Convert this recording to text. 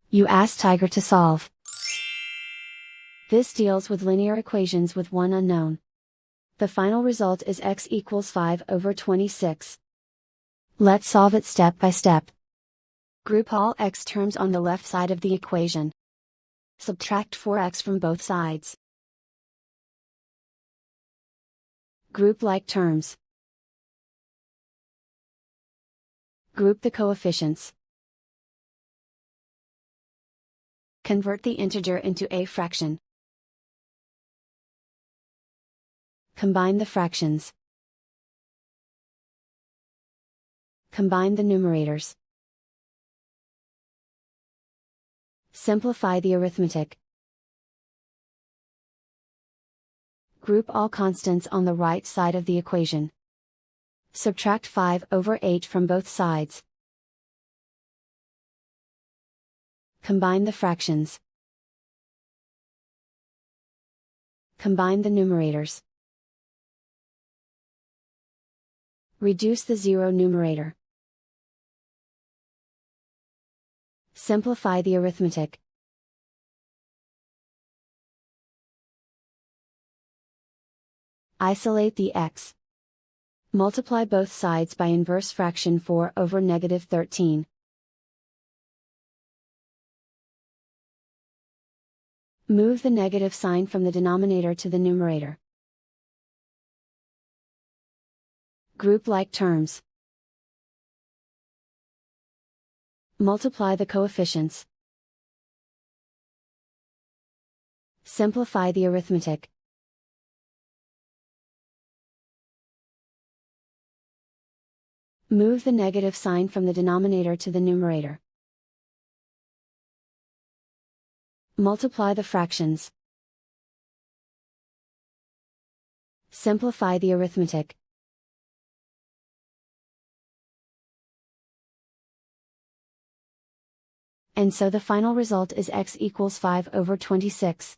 You ask Tiger to solve. This deals with linear equations with one unknown. The final result is x equals 5/26. Let's solve it step by step. Group all x terms on the left side of the equation. Subtract 4x from both sides. Group like terms. Group the coefficients. Convert the integer into a fraction. Combine the fractions. Combine the numerators. Simplify the arithmetic. Group all constants on the right side of the equation. Subtract 5/8 from both sides. Combine the fractions. Combine the numerators. Reduce the zero numerator. Simplify the arithmetic. Isolate the x. Multiply both sides by inverse fraction 4/13. Move the negative sign from the denominator to the numerator. Group like terms. Multiply the coefficients. Simplify the arithmetic. Move the negative sign from the denominator to the numerator. Multiply the fractions. Simplify the arithmetic. And so the final result is x equals 5/26.